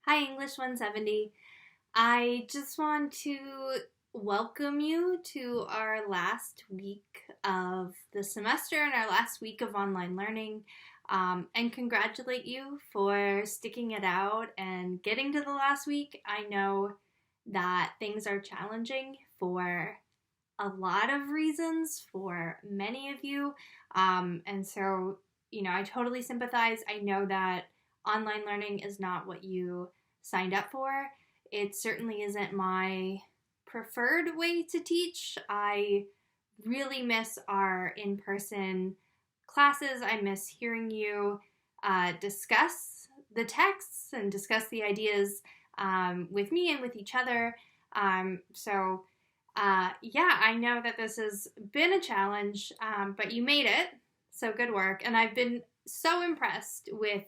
Hi, English 170. I just want to welcome you to our last week of the semester and our last week of online learning, and congratulate you for sticking it out and getting to the last week. I know that things are challenging for a lot of reasons for many of you, and so I totally sympathize. I know that online learning is not what you signed up for. It certainly isn't my preferred way to teach. I really miss our in person classes. I miss hearing you discuss the texts and discuss the ideas with me and with each other. Yeah, I know that this has been a challenge, but you made it. So good work. And I've been so impressed with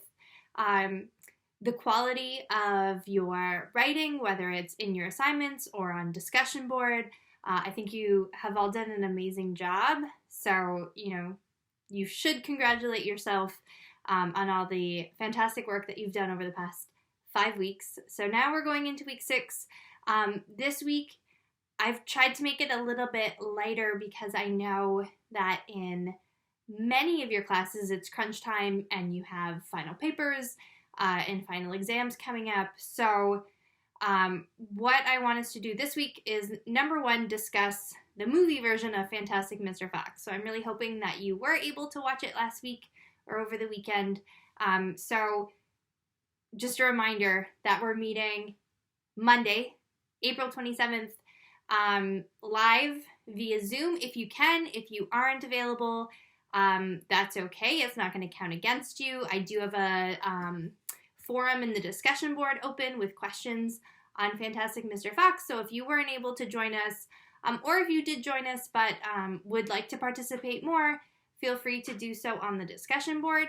the quality of your writing, whether it's in your assignments or on discussion board. I think you have all done an amazing job. So, you should congratulate yourself on all the fantastic work that you've done over the past 5 weeks. So now we're going into week 6. This week, I've tried to make it a little bit lighter because I know that in many of your classes it's crunch time and you have final papers and final exams coming up. So what I want us to do this week is, number one, discuss the movie version of Fantastic Mr. Fox. So I'm really hoping that you were able to watch it last week or over the weekend. So just a reminder that we're meeting Monday, April 27th, live via Zoom if you can. If you aren't available, that's okay. It's not going to count against you. I do have a forum in the discussion board open with questions on Fantastic Mr. Fox. So if you weren't able to join us, or if you did join us but would like to participate more, feel free to do so on the discussion board.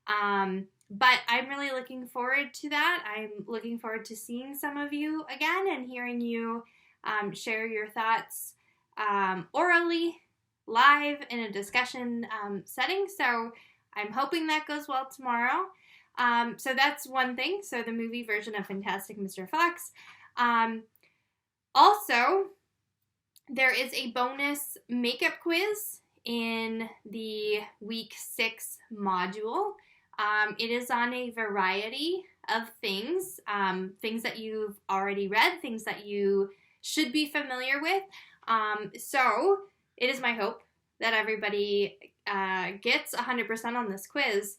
But I'm really looking forward to that. I'm looking forward to seeing some of you again and hearing you share your thoughts orally, live in a discussion setting. So I'm hoping that goes well tomorrow. So that's one thing. So the movie version of Fantastic Mr. Fox. Also, there is a bonus makeup quiz in the week 6 module. It is on a variety of things, things that you've already read, things that you should be familiar with. So it is my hope that everybody gets 100% on this quiz.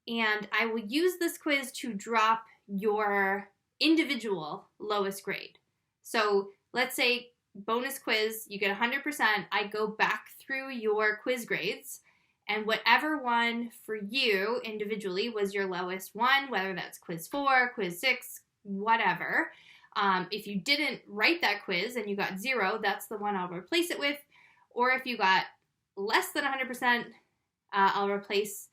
And I will use this quiz to drop your individual lowest grade. So let's say bonus quiz, you get 100%. I go back through your quiz grades, and whatever one for you individually was your lowest one, whether that's quiz 4, quiz 6, whatever. If you didn't write that quiz and you got 0, that's the one I'll replace it with. Or if you got less than 100%, I'll replace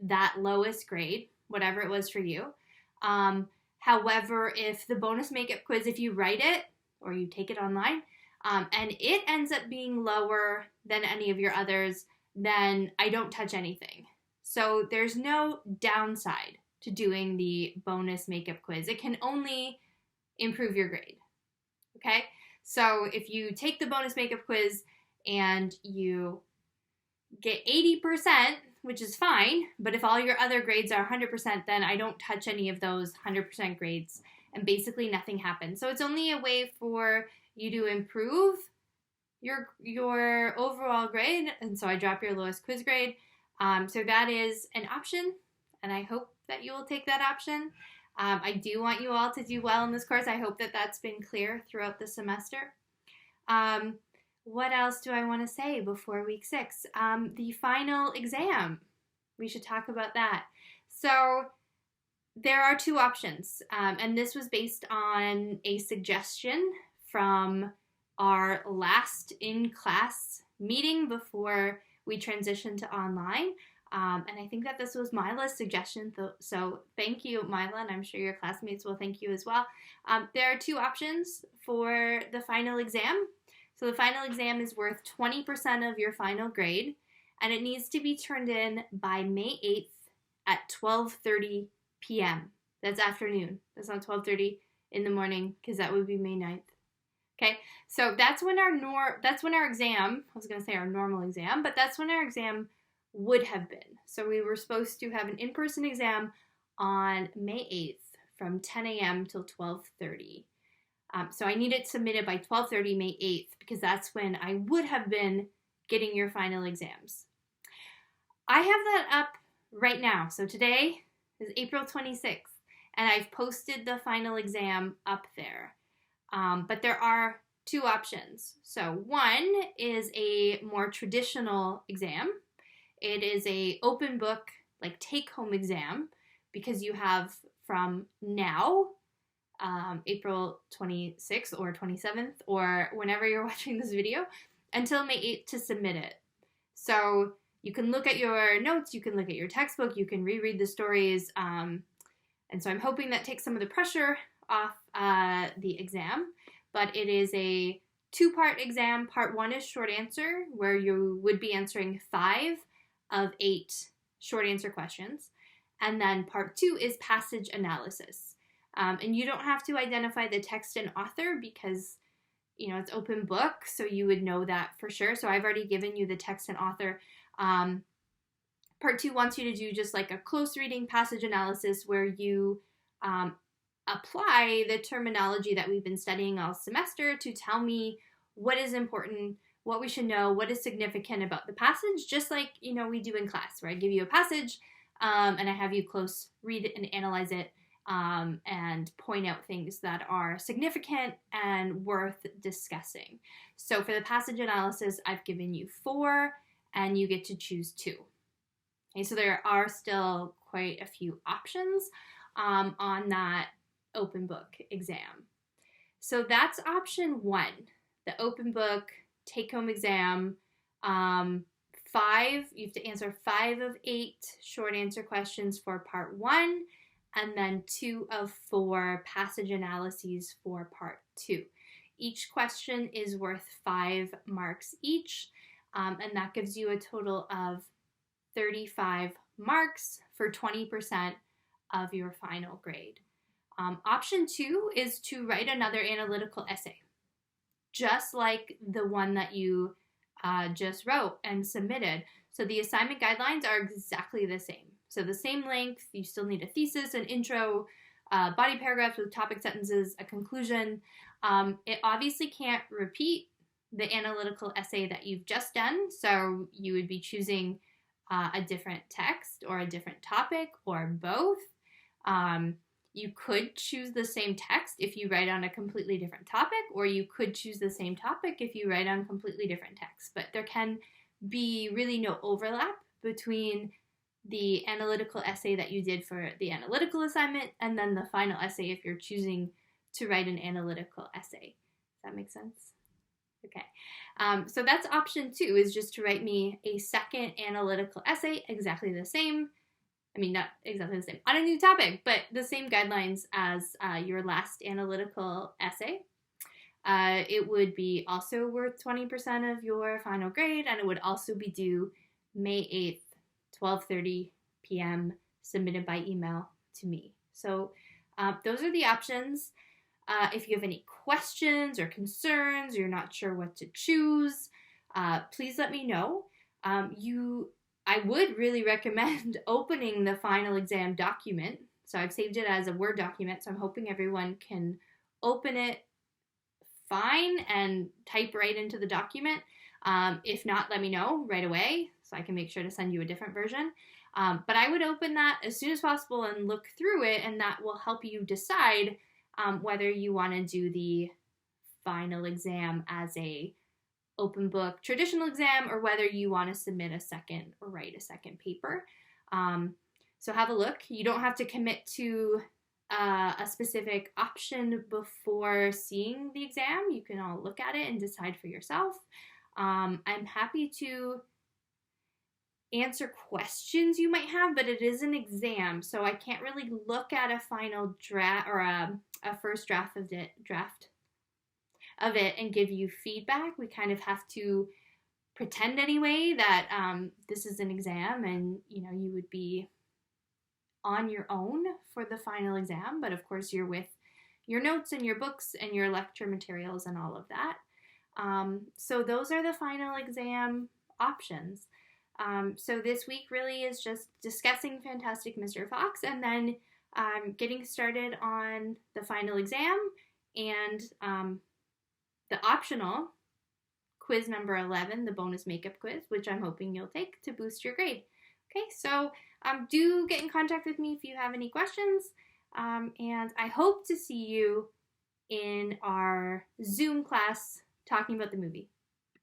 that lowest grade, whatever it was for you. However, if the bonus makeup quiz, if you write it or you take it online, and it ends up being lower than any of your others, then I don't touch anything. So there's no downside to doing the bonus makeup quiz. It can only improve your grade. Okay? So if you take the bonus makeup quiz and you get 80%, which is fine, but if all your other grades are 100%, then I don't touch any of those 100% grades, and basically nothing happens. So it's only a way for you to improve your overall grade, and so I drop your lowest quiz grade. So that is an option, and I hope that you will take that option. I do want you all to do well in this course. I hope that that's been clear throughout the semester. What else do I want to say before week 6? The final exam. We should talk about that. So there are 2 options, and this was based on a suggestion from our last in-class meeting before we transitioned to online. And I think that this was Mila's suggestion, so thank you, Mila, and I'm sure your classmates will thank you as well. There are 2 options for the final exam. So the final exam is worth 20% of your final grade, and it needs to be turned in by May 8th at 12:30 p.m. That's afternoon. That's not 12:30 in the morning, because that would be May 9th. Okay, so that's when our exam, I was going to say our normal exam, but that's when our exam would have been. So we were supposed to have an in-person exam on May 8th from 10 a.m. till 12:30. So I need it submitted by 12:30 May 8th, because that's when I would have been getting your final exams. I have that up right now. So today is April 26th, and I've posted the final exam up there. But there are two options. So one is a more traditional exam. It is a open book, like take-home exam, because you have from now, April 26th or 27th, or whenever you're watching this video, until May 8th to submit it. So you can look at your notes, you can look at your textbook, you can reread the stories, and so I'm hoping that takes some of the pressure off the exam. But it is a two-part exam. Part 1 is short answer, where you would be answering 5 of 8 short answer questions. And then part 2 is passage analysis. And you don't have to identify the text and author, because it's open book, so you would know that for sure. So I've already given you the text and author. Part 2 wants you to do just like a close reading passage analysis, where you apply the terminology that we've been studying all semester to tell me what is important, what we should know, what is significant about the passage, just like we do in class, where I give you a passage and I have you close read it and analyze it, and point out things that are significant and worth discussing. So for the passage analysis, I've given you 4, and you get to choose 2. Okay, so there are still quite a few options on that open book exam. So that's option 1, the open book take-home exam. 5, you have to answer 5 of 8 short answer questions for part 1, and then 2 of 4 passage analyses for part 2. Each question is worth 5 marks each, and that gives you a total of 35 marks for 20% of your final grade. Option 2 is to write another analytical essay, just like the one that you just wrote and submitted. So the assignment guidelines are exactly the same. So the same length, you still need a thesis, an intro, body paragraphs with topic sentences, a conclusion. It obviously can't repeat the analytical essay that you've just done, so you would be choosing a different text or a different topic, or both. You could choose the same text if you write on a completely different topic, or you could choose the same topic if you write on completely different text. But there can be really no overlap between the analytical essay that you did for the analytical assignment and then the final essay if you're choosing to write an analytical essay. Does that make sense? Okay. So that's option 2, is just to write me a second analytical essay, exactly the same. I mean, not exactly the same, on a new topic, but the same guidelines as your last analytical essay. It would be also worth 20% of your final grade, and it would also be due May 8th, 12:30 p.m., submitted by email to me. So those are the options. If you have any questions or concerns, or you're not sure what to choose, please let me know. I would really recommend opening the final exam document. So I've saved it as a Word document, so I'm hoping everyone can open it fine and type right into the document. If not, let me know right away so I can make sure to send you a different version. But I would open that as soon as possible and look through it, and that will help you decide whether you want to do the final exam as a open book traditional exam, or whether you want to submit a second or write a second paper. So have a look. You don't have to commit to a specific option before seeing the exam. You can all look at it and decide for yourself. I'm happy to answer questions you might have, but it is an exam, so I can't really look at a final draft or a first draft of it and give you feedback. We kind of have to pretend anyway that this is an exam, and you would be on your own for the final exam, but of course you're with your notes and your books and your lecture materials and all of that. So those are the final exam options. So this week really is just discussing Fantastic Mr. Fox and then getting started on the final exam and the optional quiz number 11, the bonus makeup quiz, which I'm hoping you'll take to boost your grade. Okay, so do get in contact with me if you have any questions, and I hope to see you in our Zoom class talking about the movie.